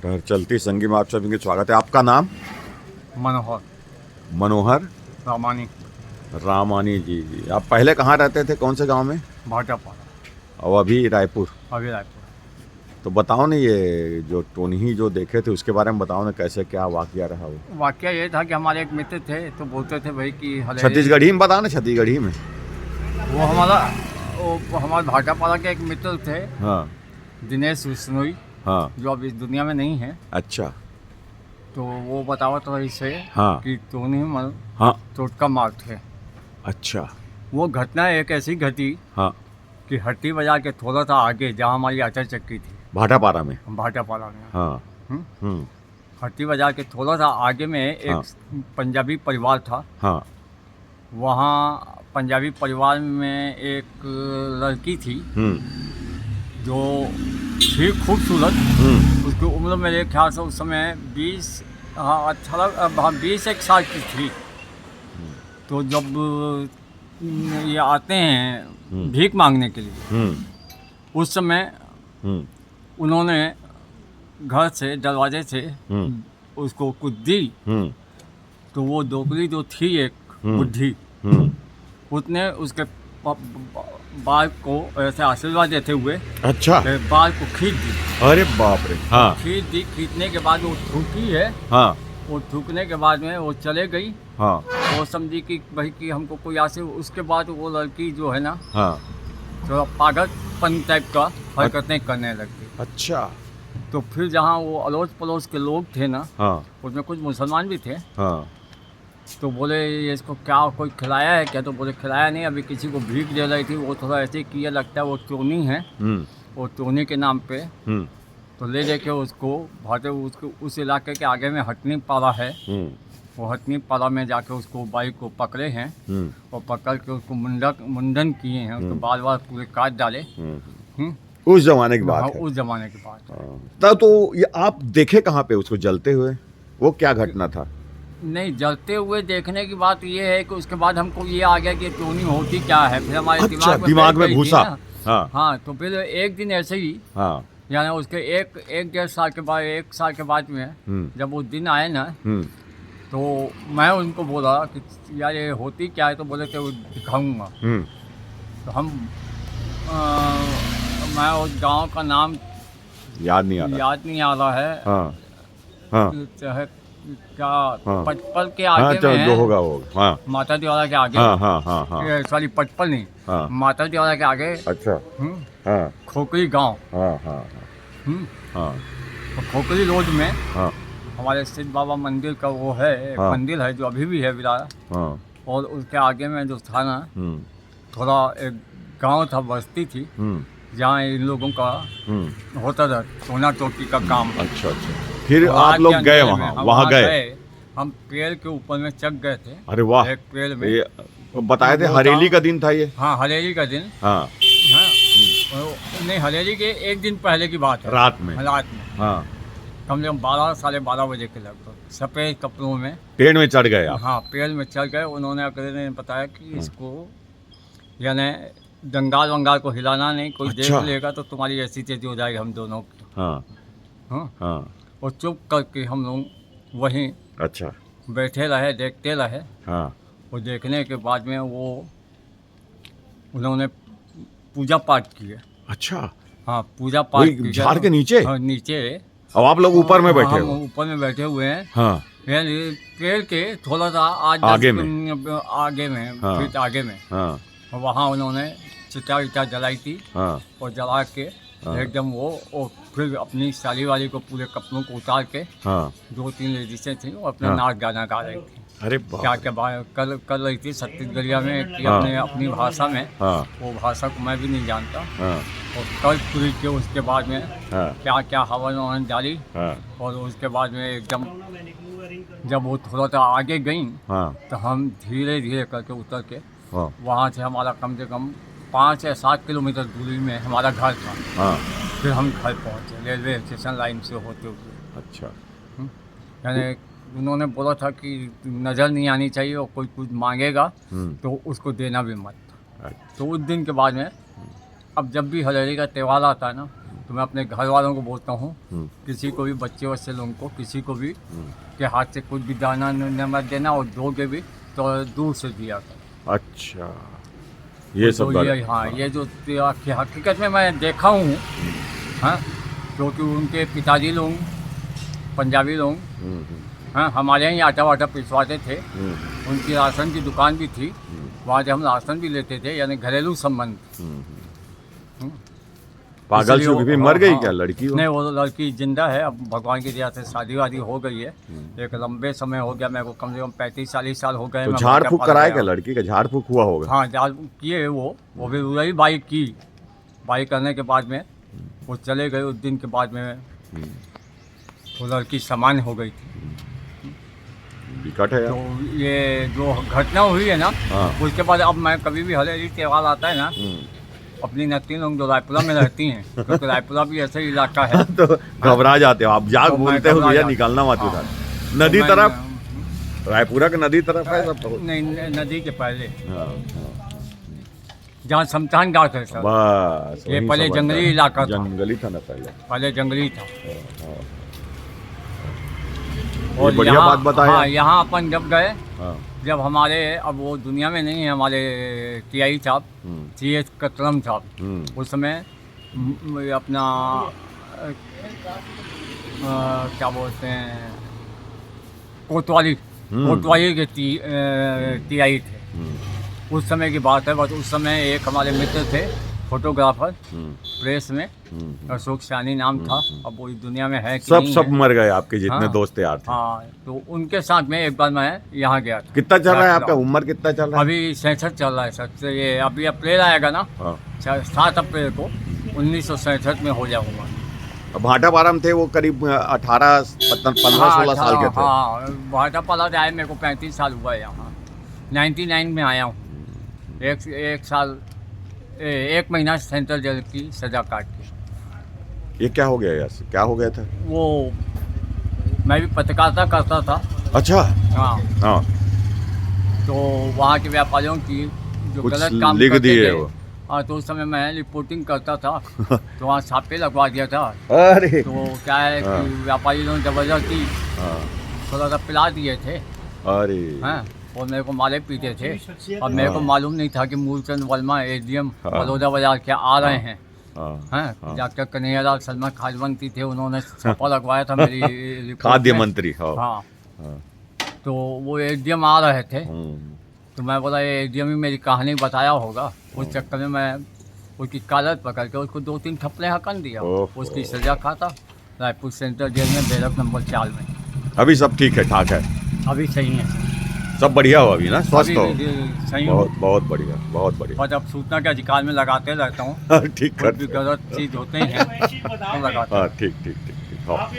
घर चलती संगी में आप सभी का स्वागत है। आपका नाम? मनोहर मनोहर रामानी रामानी जी। आप पहले कहाँ रहते थे, कौन से गांव में? भाटापाड़ा और अभी रायपुर। अभी रायपुर। तो बताओ ना, ये जो टोनही जो देखे थे उसके बारे में बताओ ना, कैसे क्या वाकया रहा वो? वाकया ये था कि हमारे एक मित्र थे तो बोलते थे भाई कि छत्तीसगढ़ी में बताओ ना, छत्तीसगढ़ी में। वो हमारे भाटापाड़ा के एक मित्र थे, हाँ दिनेश विश्नोई, हाँ। जो अब इस दुनिया में नहीं है। अच्छा। तो वो बतावत रही से हाँ कि टोनी मल हाँ। टोटका मार थे। अच्छा। वो घटना एक ऐसी घटी हाँ। कि हट्टी बाजार के थोड़ा सा आगे जहाँ हमारी अटल चक्की थी, भाटापारा में। भाटापाड़ा में। हाँ। हम्म? हट्टी बाजार के थोड़ा सा आगे में एक हाँ। पंजाबी परिवार था। हाँ। वहाँ पंजाबी परिवार में एक लड़की थी जो थी खूबसूरत। उसकी उम्र मेरे ख्याल से उस समय 20 एक साल की थी। तो जब ये आते हैं भीख मांगने के लिए, उस समय उन्होंने घर से दरवाजे से उसको कुछ दी। तो वो दोगली जो थी एक बुढ़ी, उसने उसके बाल को ऐसे आशीर्वाद देते हुए अच्छा। बाल को खींच दी। अरे बाप रे। हाँ। खींचने के बाद वो थूकी है। हाँ। वो थूकने के बाद में वो चले गई। हाँ। वो समझी कि भाई कि हमको कोई आसे। उसके बाद वो लड़की जो है ना, हाँ। थोड़ा पागलपन टाइप का हरकतें करने लगती। अच्छा। तो फिर जहाँ वो अड़ोस पड़ोस के लोग थे ना, हाँ। उसमें कुछ मुसलमान भी थे। हाँ। तो बोले ये इसको क्या कोई खिलाया है क्या? तो बोले खिलाया नहीं, अभी किसी को भीख दे रही थी। वो थोड़ा ऐसे किया, लगता है वो टोनी है। वो टोनी के नाम पे तो ले जाके उसको भाटे उसको उस इलाके के आगे में हटनी पारा है। वो हटनी पारा में जाके उसको बाइक को पकड़े हैं और पकड़ के उसको मुंडन किए हैं। उसको बाल बाल पूरे काट डाले। उस जमाने की बात हाँ, है। उस जमाने की बात है। तब तो ये आप देखे कहाँ पे उसको जलते हुए? वो क्या घटना था? नहीं, जलते हुए देखने की बात ये है कि उसके बाद हमको ये आ गया कि टोनी होती क्या है। फिर हमारे अच्छा, दिमाग दिमाग में बैठ गई थी घुसा। ना। हाँ। हाँ, तो फिर एक दिन ऐसे ही, हाँ। यानी उसके एक डेढ़ साल के बाद, 1 साल के बाद में जब वो दिन आए ना, तो मैं उनको बोला कि यार ये होती क्या है? तो बोले कि वो दिखाऊंगा। तो हम मैं उस गांव का नाम याद नहीं आ रहा है। हाँ। हाँ। चाहे क्या, हाँ। पटपल के हाँ, आगे चलो में जो है। होगा होगा। हाँ। माता द्वारा के आगे। हाँ हाँ हाँ हाँ। सॉरी, पटपल नहीं। हाँ। माता द्वारा के आगे। अच्छा। हाँ खोकरी गांव। हाँ हाँ हाँ। तो खोकरी रोड में हाँ हमारे सिद्ध बाबा मंदिर का वो है, एक हाँ। मंदिर है जो अभी भी है विराया। हाँ। और उसके आगे में जो था ना, थोड़ा एक गांव था, बस्ती थी, जहाँ इन लोगों का होता था सोना टोकी का काम। अच्छा अच्छा। फिर और आप आज लोग के गए अंधेरे में वहाँ हम वहाँ गए? हम पेड़ के ऊपर में चढ़ गए थे। अरे वाह। एक पेड़ में। ये बताए थे वो हरेली गाँव- का दिन था ये? हाँ, हरेली का दिन। हाँ। हाँ। नहीं, हरेली के एक दिन पहले की बात है। रात में? रात में हाँ। कम से कम 12 साढ़े 12 बजे के लगभग, सफ़ेद कपड़ों में पेड़ में चढ़ गए आप? हाँ, पेड़ में चढ़ गए। उन्होंने अकेले ने बताया कि इसको यानी जंगाल वंगाल को हिलाना नहीं, कोई अच्छा। देख लेगा तो तुम्हारी ऐसी तेजी हो जाएगी हम दोनों की। हाँ हाँ। हाँ। और चुप करके हम लोग वहीं अच्छा। बैठे रहे, देखते रहे। हाँ। और देखने के बाद में उन्होंने पूजा पाठ किए। अच्छा। हाँ, पूजा पाठ वही किए। झाड़ के नीचे? हाँ, नीचे। अब आप लोग ऊपर में बैठे हम हो? ऊपर में बैठे हुए हैं। हाँ। यानी पेड़ के थोड़ा सा आगे में? आगे में, हाँ। फिर आगे में। हाँ। वहाँ उन्होंने चिता विता जलाई थी। हाँ। और जला के एकदम वो फिर अपनी साली वाली को पूरे कपड़ों को उतार के, हाँ। 2-3 लेडीसें थी, वो अपना हाँ। नाच गाना गा रही थी। अरे बाप। क्या क्या कर रही थी छत्तीसगढ़िया में कि हाँ। अपनी भाषा में। हाँ। वो भाषा को मैं भी नहीं जानता। हाँ। और कल पूरी के उसके बाद में हाँ। क्या क्या हवन ववन डाली। हाँ। और उसके बाद में एकदम जब वो थोड़ा सा आगे गई, हाँ। तो हम धीरे धीरे करके उतर के, हाँ। वहाँ से हमारा कम से कम 5 या 7 किलोमीटर दूरी में हमारा घर था। हाँ। फिर हम घर पहुँचे रेलवे स्टेशन लाइन से होते हुए। अच्छा। यानी उन्होंने बोला था कि नज़र नहीं आनी चाहिए और कोई कुछ मांगेगा तो उसको देना भी मत। तो उस दिन के बाद में अब जब भी हरेली का त्यौहार आता है ना, तो मैं अपने घर वालों को बोलता हूँ किसी को भी बच्चे वच्चे लोगों को किसी को भी के हाथ से कुछ भी दाना मत देना और दोगे भी तो दूर से दिया करो। अच्छा, ये सब तो ये हाँ ये जो हकीकत में मैं देखा हूँ हाँ, क्योंकि उनके पिताजी लोग पंजाबी लोग हाँ हमारे यहाँ ही आटा वाटा पिसवाते थे। उनकी राशन की दुकान भी थी, वहाँ से हम राशन भी लेते थे, यानी घरेलू संबंध। पागल इसलिए से भी वो- मर गई हाँ, क्या लड़की? वो नहीं, वो लड़की जिंदा है, अब भगवान की दया से शादी वादी हो गई है। एक लंबे समय हो गया, मेरे को कम से कम 35-40 साल हो गए। तो मैं झाड़ बच्चा फूक पाला कराया गया। क्या? लड़की का झाड़ फूक हुआ होगा। हाँ झाड़ फूक किए वो भी वही बाइक की। बाइक करने के बाद में वो चले गए। उस दिन के बाद में वो लड़की सामान्य हो गई थी। विकट है तो यार। ये जो घटना हुई है ना, हाँ। उसके बाद अब मैं कभी भी हरेली त्यौहार आता है ना, अपनी नतीन लोग जो रायपुरा में रहती हैं, क्योंकि रायपुरा भी ऐसा ही इलाका है। तो घबरा जाते हो आप, जाग तो मैं बोलते हो घबरा भैया जाता निकालना मत हूँ। उधर। हाँ। नदी तो मैं- तरफ, रायपुरा के नदी तरफ है सब तो। नहीं, नदी के पहले हाँ, हाँ। जहाँ शमशान घाट है सर, बस ये वहीं पहले सब जंगली आता है। इलाका था। जंगली था ना पहले। पहले जंगली था। हाँ। और ये बढ़िया यहाँ- बात बताया। हाँ, यहाँ अपन जब गए, हाँ। जब हमारे अब वो दुनिया में नहीं है, हमारे टीआई साहब CS कतरम साहब, उस समय ये अपना क्या बोलते हैं कोतवाली के टीआई थे। उस समय की बात है। बस उस समय एक हमारे मित्र थे फोटोग्राफर, प्रेस में अशोक सैनी नाम था। अब वो इस दुनिया में है कि नहीं सब है। मर गए आपके जितने हाँ। दोस्त यार थे। हाँ, तो उनके साथ में एक बार मैं यहाँ गया था। कितना चल रहा है आपका? उम्र कितना चल रहा है? अभी 66 चल रहा है सर। ये अभी अप्रैल आएगा ना, हाँ। 7 अप्रैल को 1967 में हो जाऊंगा। भाटा पारम थे वो करीब 15-16 साल के थे। हाँ, भाटा पाला आए मेरे को 35 साल हुआ है यहाँ। 99 में आया हूँ। एक साल 1 महीना सेंट्रल जेल की सजा काट के। ये क्या हो गया यार? क्या हो गया था? वो मैं भी पत्रकारिता करता था। अच्छा। हाँ, हाँ। तो वहाँ के व्यापारियों की जो कुछ गलत काम लिख करते दिए थे, वो। हाँ, तो उस समय मैं रिपोर्टिंग करता था। तो वहाँ छापे लगवा दिया था। अरे। तो क्या है हाँ। कि व्यापारी लोग जबरदस्ती हाँ। थोड़ा सा पिला दिए थे अरे। हैं, और मेरे को माले पीते थे। अब मेरे को मालूम नहीं था कि मूलचंद वर्मा ADM हाँ। बड़ौदा बाजार के आ रहे हैं। हाँ। हैं, हाँ। डॉक्टर कन्हैयालाल शर्मा खाजवंती थे, उन्होंने छापा लगवाया था मेरी रिपोर्ट खाद्य में। मंत्री। हाँ। हाँ, हाँ। तो वो ADM आ रहे थे। हम्म। तो मैं बोला ये ADM ही मेरी कहानी बताया होगा। उस चक्कर में मैं उसकी कालत पकड़ के उसको 2-3 थप्पड़े हकन दिया। ओहो। उसकी सजा खाता रायपुर सेंट्रल जेल में, बैरक नंबर 4 में। अभी सब ठीक है, ठाक है, अभी सही है, सब बढ़िया हो अभी ना? स्वस्थ हो? अभी सही हूँ। बहुत बहुत बढ़िया, बहुत बढ़िया। और जब सूचना के अधिकार में लगाते रहता हूँ, ठीक कोई कर। भी गलत चीज़ होते हैं तो लगाता हूँ। हाँ, ठीक ठीक ठीक ठीक। हाँ।